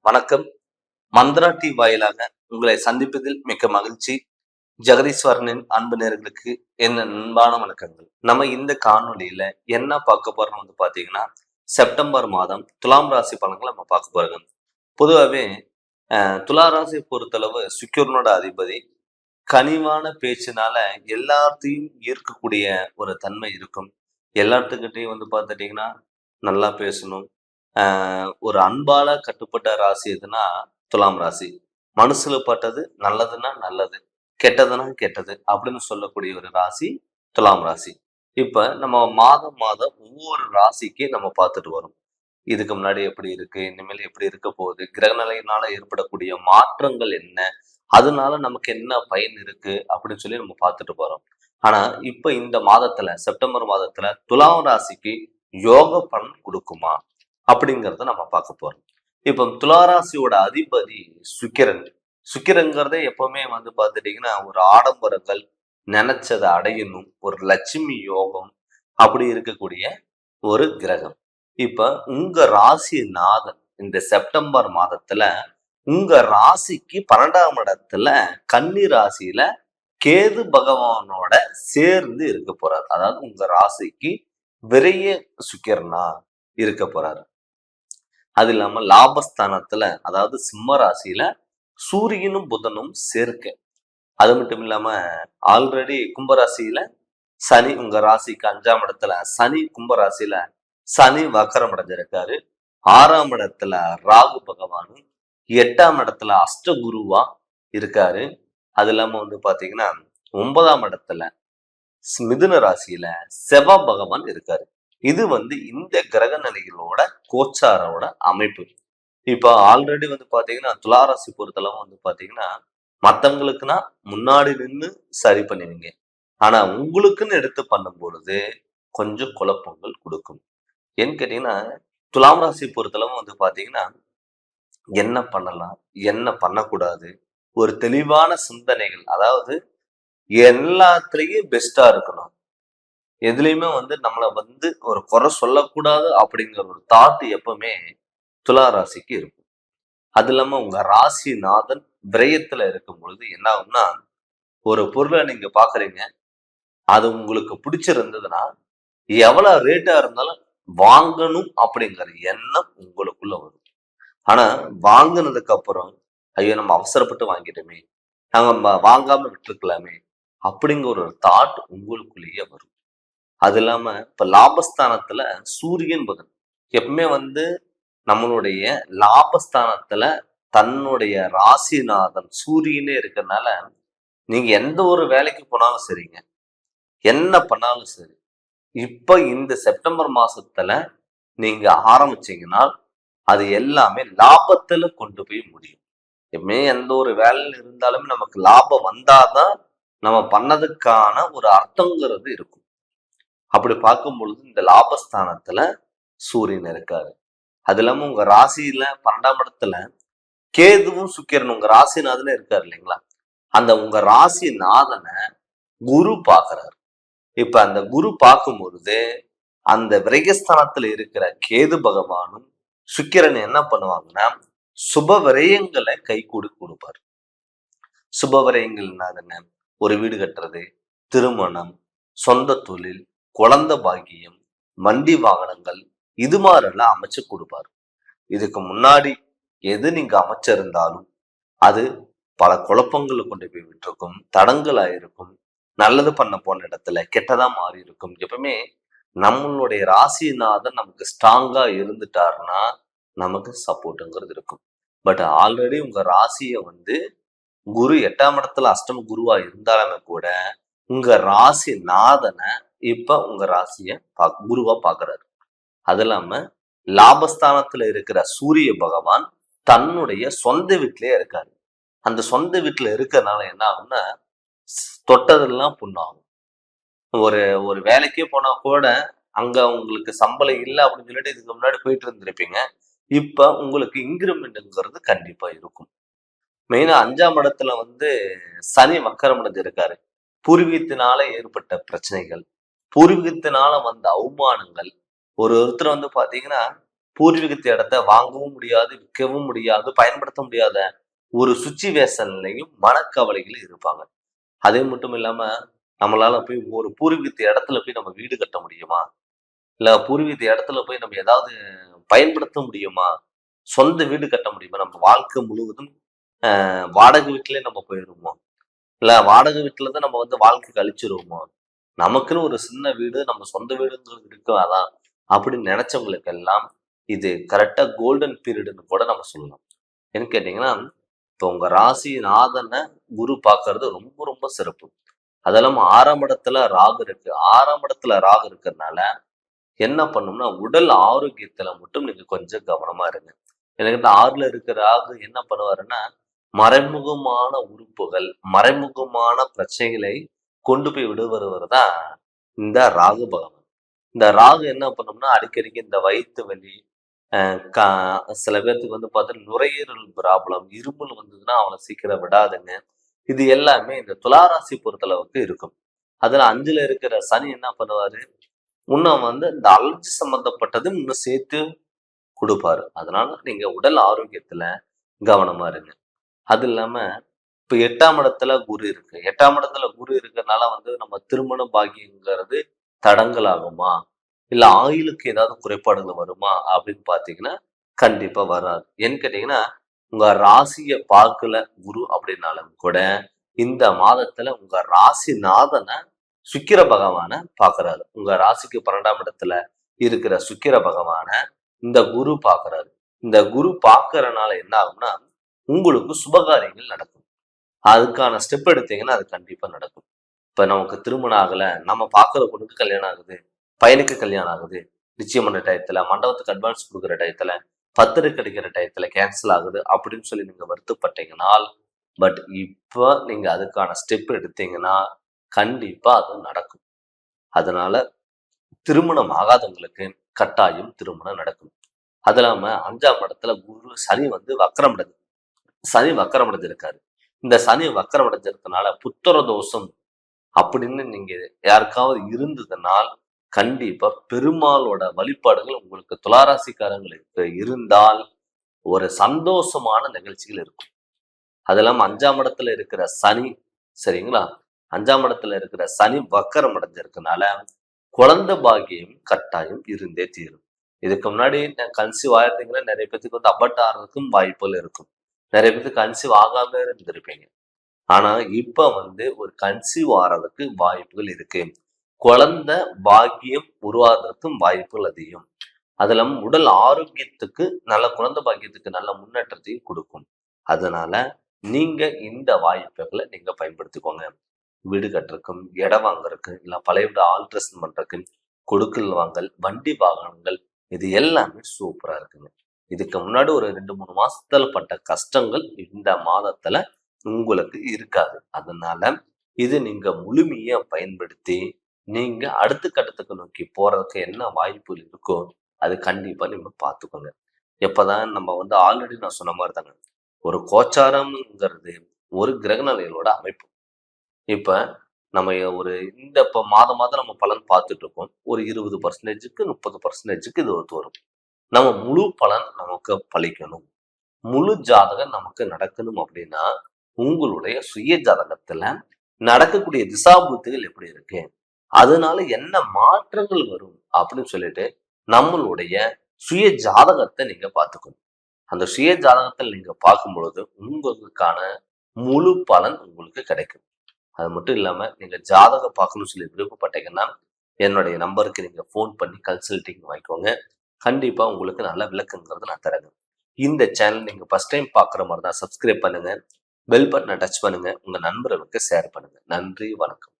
வணக்கம். மந்த்ரா டி வாயிலாக உங்களை சந்திப்பதில் மிக்க மகிழ்ச்சி. ஜெகதீஸ்வரனின் அன்பு நேயர்களுக்கு என் அன்பான வணக்கங்கள். நம்ம இந்த காணொளியில என்ன பார்க்க போறோம்னு பாத்தீங்கன்னா, செப்டம்பர் மாதம் துலாம் ராசி பலன்களை நம்ம பார்க்க போறோங்க. பொதுவாவே துலா ராசியை பொறுத்தளவு சுக்கிரனோட அதிபதி. கனிவான பேச்சினால எல்லாத்தையும் ஈர்க்கக்கூடிய ஒரு தன்மை இருக்கும். எல்லாத்துக்கிட்டையும் பார்த்துட்டீங்கன்னா நல்லா பேசணும். ஒரு அன்பால கட்டுப்பட்ட ராசி எதுனா துலாம் ராசி. மனசுல பட்டது நல்லதுன்னா நல்லது, கெட்டதுன்னா கெட்டது அப்படின்னு சொல்லக்கூடிய ஒரு ராசி துலாம் ராசி. இப்ப நம்ம மாதம் மாதம் ஒவ்வொரு ராசிக்கு நம்ம பார்த்துட்டு வரோம். இதுக்கு முன்னாடி எப்படி இருக்கு, இனிமேல் எப்படி இருக்க போகுது, கிரகநிலையினால ஏற்படக்கூடிய மாற்றங்கள் என்ன, அதனால நமக்கு என்ன பயன் இருக்கு அப்படின்னு சொல்லி நம்ம பார்த்துட்டு போறோம். ஆனா இப்ப இந்த மாதத்துல செப்டம்பர் மாதத்துல துலாம் ராசிக்கு யோக பலன் கொடுக்குமா அப்படிங்கிறத நம்ம பார்க்க போறோம். இப்போ துளாராசியோட அதிபதி சுக்கிரன். சுக்கிரங்கிறதே எப்பவுமே பார்த்துட்டீங்கன்னா ஒரு ஆடம்பரங்கள், நினைச்சதை அடையணும், ஒரு லட்சுமி யோகம் அப்படி இருக்கக்கூடிய ஒரு கிரகம். இப்ப உங்க ராசி நாதன் இந்த செப்டம்பர் மாதத்துல உங்க ராசிக்கு 12ஆம் இடத்துல கன்னி ராசியில கேது பகவானோட சேர்ந்து இருக்க போறாரு. அதாவது உங்க ராசிக்கு விரைய சுக்கிரனா இருக்க போறாரு. அது இல்லாம லாபஸ்தானத்துல அதாவது சிம்ம ராசியில சூரியனும் புதனும் சேர்க்க. அது மட்டும் இல்லாம ஆல்ரெடி கும்பராசியில சனி உங்க ராசிக்கு 5ஆம் இடத்துல சனி, கும்பராசியில சனி வக்கரம் அடைஞ்சிருக்காரு. 6ஆம் இடத்துல ராகு பகவானும், 8ஆம் இடத்துல அஷ்டகுருவா இருக்காரு. அது இல்லாம பாத்தீங்கன்னா 9ஆம் இடத்துல மிதுன ராசியில செவ்வாய் பகவான் இருக்காரு. இது இந்த கிரக நிலைகளோட கோச்சாரோட அமைப்பு. இப்ப ஆல்ரெடி பாத்தீங்கன்னா துளாராசி பொறுத்தளவு பாத்தீங்கன்னா மத்தவங்களுக்குன்னா முன்னாடி நின்று சரி பண்ணிடுங்க. ஆனா உங்களுக்குன்னு எடுத்து பண்ணும் பொழுது கொஞ்சம் குழப்பங்கள் கொடுக்கும். ஏன்னு கேட்டீங்கன்னா துலாம் ராசி பொறுத்தளவு பாத்தீங்கன்னா என்ன பண்ணலாம், என்ன பண்ணக்கூடாது, ஒரு தெளிவான சிந்தனைகள், அதாவது எல்லாத்துலயும் பெஸ்டா இருக்கணும். எதுலையுமே நம்மளை ஒரு குறை சொல்லக்கூடாது அப்படிங்கிற ஒரு தாட் எப்பவுமே துலா ராசிக்கு இருக்கும். அது இல்லாம உங்க ராசி நாதன் விரயத்துல இருக்கும் பொழுது என்ன ஆகும்னா, ஒரு பொருளை நீங்க பாக்குறீங்க, அது உங்களுக்கு பிடிச்சிருந்ததுன்னா எவ்வளவு ரேட்டா இருந்தாலும் வாங்கணும் அப்படிங்கிற எண்ணம் உங்களுக்குள்ள வரும். ஆனா வாங்கினதுக்கு அப்புறம் ஐயோ நம்ம அவசரப்பட்டு வாங்கிட்டோமே, நாங்க வாங்காம விட்டுருக்கலாமே அப்படிங்கிற ஒரு தாட் உங்களுக்குள்ளேயே வரும். அது இல்லாம இப்ப லாபஸ்தானத்துல சூரியன் புதன் எப்பவுமே நம்மளுடைய லாபஸ்தானத்துல தன்னுடைய ராசிநாதன் சூரியனே இருக்கிறதுனால நீங்க எந்த ஒரு வேலைக்கு போனாலும் சரிங்க, என்ன பண்ணாலும் சரி, இப்ப இந்த செப்டம்பர் மாசத்துல நீங்க ஆரம்பிச்சீங்கன்னா அது எல்லாமே லாபத்துல கொண்டு போய் முடியும். எப்பவுமே எந்த ஒரு வேலையில இருந்தாலுமே நமக்கு லாபம் வந்தாதான் நம்ம பண்ணதுக்கான ஒரு அர்த்தங்கிறது இருக்கும். அப்படி பார்க்கும் பொழுது இந்த லாபஸ்தானத்துல சூரியன் இருக்காரு. அது இல்லாம உங்க ராசியில 12ஆம் இடத்துல கேதுவும் சுக்கிரன் உங்க ராசிநாதன இருக்காரு இல்லைங்களா, அந்த உங்க ராசி நாதனை குரு பாக்குறாரு. இப்ப அந்த குரு பார்க்கும் பொழுது அந்த விரயஸ்தானத்துல இருக்கிற கேது பகவானும் சுக்கிரன் என்ன பண்ணுவாங்கன்னா சுப விரயங்களை கை கொடுப்பாரு. சுப விரயங்கள் என்ன, ஒரு வீடு கட்டுறது, திருமணம், சொந்த தொழில், குழந்தை பாக்கியம், வண்டி வாகனங்கள், இது மாதிரிலாம் அமைச்சு கொடுப்பாரு. இதுக்கு முன்னாடி எது நீங்க அமைச்சிருந்தாலும் அது பல குழப்பங்களை கொண்டு போய் விட்டுருக்கும், தடங்களாயிருக்கும், நல்லது பண்ண போன இடத்துல கெட்டதா மாறி இருக்கும். எப்பவுமே நம்மளுடைய ராசிநாதன் நமக்கு ஸ்ட்ராங்கா இருந்துட்டாருன்னா நமக்கு சப்போர்ட்டுங்கிறது இருக்கும். பட் ஆல்ரெடி உங்க ராசியை குரு 8ஆம் இடத்துல அஷ்டம குருவா இருந்தாலுமே கூட உங்க ராசி நாதனை இப்ப உங்க ராசிய குருவா பாக்குறாரு. அது இல்லாம லாபஸ்தானத்துல இருக்கிற சூரிய பகவான் தன்னுடைய சொந்த வீட்டிலேயே இருக்காரு. அந்த சொந்த வீட்டுல இருக்கிறதுனால என்ன ஆகும்னா தொட்டதெல்லாம் புண்ணாகும். ஒரு ஒரு வேலைக்கே போனா கூட அங்க உங்களுக்கு சம்பளம் இல்லை அப்படின்னு சொல்லிட்டு இதுக்கு முன்னாடி போயிட்டு இருந்திருப்பீங்க. இப்ப உங்களுக்கு இன்கிரிமெண்ட்ங்கிறது கண்டிப்பா இருக்கும். மெயினா 5ஆம் இடத்துல சனி வக்கரம் அடைஞ்சிருக்காரு. பூர்வீகத்தினால ஏற்பட்ட பிரச்சனைகள், பூர்வீகத்தினால வந்த அவமானங்கள், ஒருத்தர் பாத்தீங்கன்னா பூர்வீகத்து இடத்த வாங்கவும் முடியாது, விற்கவும் முடியாது, பயன்படுத்த முடியாத ஒரு சுச்சுவேஷன்லையும் மனக்கவலைகள் இருப்பாங்க. அதே மட்டும் இல்லாம நம்மளால போய் ஒரு பூர்வீகத்து இடத்துல போய் நம்ம வீடு கட்ட முடியுமா? இல்ல பூர்வீகத்து இடத்துல போய் நம்ம ஏதாவது பயன்படுத்த முடியுமா? சொந்த வீடு கட்ட முடியுமா? நம்ம வாழ்க்கை முழுவதும் வாடகை வீட்டிலே நம்ம போயிருவோமா? இல்ல வாடகை வீட்டுல தான் நம்ம வந்து வாழ்க்கை கழிச்சிருவோமா? நமக்குன்னு ஒரு சின்ன வீடு, நம்ம சொந்த வீடுங்கிறது இருக்காதா? அப்படின்னு நினைச்சவங்களுக்கு எல்லாம் இது கரெக்டா கோல்டன் பீரியட்ன்னு கூட நம்ம சொல்லலாம். ஏன்னு கேட்டீங்கன்னா, இப்போ உங்க ராசி நாதன குரு பார்க்கறது ரொம்ப ரொம்ப சிறப்பு. அதெல்லாம் 6ஆம் இடத்துல ராகு இருக்கு. 6ஆம் இடத்துல ராகு இருக்கிறதுனால என்ன பண்ணும்னா, உடல் ஆரோக்கியத்துல மட்டும் நீங்க கொஞ்சம் கவனமா இருங்க. எனக்கு 6ல இருக்கிற ராகு என்ன பண்ணுவாருன்னா, மறைமுகமான உறுப்புகள், மறைமுகமான பிரச்சனைகளை கொண்டு போய் விடுபவரு தான் இந்த ராகு பகவான். இந்த ராகு என்ன பண்ணும்னா, அடிக்கடிக்கு இந்த வயித்து வலி, அ கா சில பேர்த்துக்கு வந்து பார்த்தீங்கன்னா, நுரையீரல் ப்ராப்ளம், இருமல் வந்ததுன்னா அவன சீக்கிரம் விடாதுங்க. இது எல்லாமே இந்த துலா ராசி பொறுத்தளவுக்கு இருக்கும். அதுல 5ல இருக்கிற சனி என்ன பண்ணுவாரு, இன்னும் வந்து இந்த அலர்ஜி சம்பந்தப்பட்டதும் இன்னும் சேர்த்து குடுப்பாரு. அதனால நீங்க உடல் ஆரோக்கியத்துல கவனமா இருங்க. அது இல்லாம இப்ப 8ஆம் இடத்துல குரு இருக்கு. 8ஆம் இடத்துல குரு இருக்கிறதுனால வந்து நம்ம திருமண பாக்கியங்கிறது தடங்கல் ஆகுமா? இல்ல ஆயுளுக்கு ஏதாவது குறைபாடுகள் வருமா? அப்படின்னு பார்த்தீங்கன்னா, கண்டிப்பா வராது. ஏன்னு கேட்டீங்கன்னா, உங்க ராசிய பார்க்கல குரு அப்படின்னாலும் கூட, இந்த மாதத்துல உங்க ராசிநாதன சுக்கிர பகவான பார்க்குறாரு. உங்க ராசிக்கு 12ஆம் இடத்துல இருக்கிற சுக்கிர பகவான இந்த குரு பார்க்குறாரு. இந்த குரு பார்க்கறனால என்ன ஆகும்னா, உங்களுக்கு சுபகாரியங்கள் நடக்கும். அதுக்கான ஸ்டெப் எடுத்தீங்கன்னா, அது கண்டிப்பா நடக்கும். இப்ப நமக்கு திருமணம் ஆகல, நம்ம பார்க்குற பொண்ணுக்கு கல்யாணம் ஆகுது, பையனுக்கு கல்யாணம் ஆகுது. நிச்சயம் பண்ண டயத்துல, மண்டபத்துக்கு அட்வான்ஸ் குடுக்குற டயத்துல, பத்திரிக்கை அடிக்கிற டயத்துல கேன்சல் ஆகுது அப்படின்னு சொல்லி நீங்க வருத்தப்பட்டீங்கனால், பட் இப்ப நீங்க அதுக்கான ஸ்டெப் எடுத்தீங்கன்னா, கண்டிப்பா அது நடக்கும். அதனால திருமணம் ஆகாதவங்களுக்கு கட்டாயம் திருமணம் நடக்கும். அது இல்லாம 5ஆம் இடத்துல குரு சனி வந்து சனி வக்கரம் அடைஞ்சிருக்காரு. இந்த சனி வக்கரம் அடைஞ்சிருக்கனால புத்திர தோஷம் அப்படின்னு நீங்க யாருக்காவது இருந்ததுனால், கண்டிப்பா பெருமாளோட வழிபாடுகள் உங்களுக்கு துளாராசிக்காரங்களுக்கு இருந்தால், ஒரு சந்தோஷமான நிகழ்ச்சிகள் இருக்கும். அது இல்லாம 5ஆம் இடத்துல இருக்கிற சனி, சரிங்களா? 5ஆம் இடத்துல இருக்கிற சனி வக்கரம் அடைஞ்சிருக்கனால, குழந்தை பாக்கியம் கட்டாயம் இருந்தே தீரும். இதுக்கு முன்னாடி கன்சீவ் ஆயிருந்தீங்கன்னா, நிறைய பேத்துக்கு வந்து அபார்ட் ஆறதுக்கும் வாய்ப்புகள் இருக்கும். நிறைய பேத்துக்கு கன்சீவ் ஆகாம இருந்திருப்பீங்க. ஆனா இப்ப வந்து ஒரு கன்சீவ் ஆறதுக்கு வாய்ப்புகள் இருக்கு. குழந்தை பாக்கியம் உருவாகிறதுக்கும் வாய்ப்புகள் அதிகம். அது இல்லாம உடல் ஆரோக்கியத்துக்கு நல்ல குழந்தை பாக்கியத்துக்கு நல்ல முன்னேற்றத்தையும் கொடுக்கும். அதனால நீங்க இந்த வாய்ப்புகளை நீங்க பயன்படுத்திக்கோங்க. வீடு கட்டுறதுக்கும், இடம் வாங்குறதுக்கு, இல்ல பழைய வீடு ஆல்ட்ரேஷன் பண்றதுக்கு, கொடுக்கல் வாங்கல், வண்டி வாகனங்கள் இது எல்லாமே சூப்பரா இருக்குங்க. இதுக்கு முன்னாடி ஒரு 2, 3 மாசத்துல பட்ட கஷ்டங்கள் இந்த மாதத்துல உங்களுக்கு இருக்காது. அதனால இது நீங்க முழுமையா பயன்படுத்தி, நீங்க அடுத்த கட்டத்துக்கு நோக்கி போறதுக்கு என்ன வாய்ப்புகள் இருக்கோ, அது கண்டிப்பா நீங்க பார்த்துக்கோங்க. எப்பதான் நம்ம வந்து ஆல்ரெடி நான் சொன்ன மாரி தாங்க. ஒரு கோச்சாரம்ங்கிறது ஒரு கிரக நிலைகளோட அமைப்பு. இப்ப நம்ம ஒரு இந்த இப்ப மாதம் மாதம் நம்ம பலன் பார்த்துட்டு இருக்கோம். ஒரு 20%க்கு 30%க்கு இது ஒத்து வரும். நம்ம முழு பலன் நமக்கு பலிக்கணும். முழு ஜாதகம் நமக்கு நடக்கணும் அப்படின்னா, உங்களுடைய சுய ஜாதகத்துல நடக்கக்கூடிய திசாபுத்திகள் எப்படி இருக்கு? அதனால என்ன மாற்றங்கள் வரும்? அப்படின்னு சொல்லிட்டு நம்மளுடைய சுய ஜாதகத்தை நீங்க பார்த்துக்கணும். அந்த சுய ஜாதகத்தில் நீங்க பார்க்கும் பொழுது உங்களுக்கான முழு பலன் உங்களுக்கு கிடைக்கும். அது மட்டும் இல்லாம நீங்க ஜாதகம் பார்க்கணும்னு சொல்லி விருப்பப்பட்டீங்கன்னா, என்னுடைய நம்பருக்கு நீங்க ஃபோன் பண்ணி கன்சல்டிங் வாங்கிக்கோங்க. கண்டிப்பா உங்களுக்கு நல்ல விளக்கங்கிறத நான் தரேங்க. இந்த சேனல் நீங்க ஃபர்ஸ்ட் டைம் பார்க்குற மாதிரி தான் சப்ஸ்கிரைப் பண்ணுங்க. பெல் பட்டனை டச் பண்ணுங்க. உங்க நண்பர்களுக்கு ஷேர் பண்ணுங்க. நன்றி, வணக்கம்.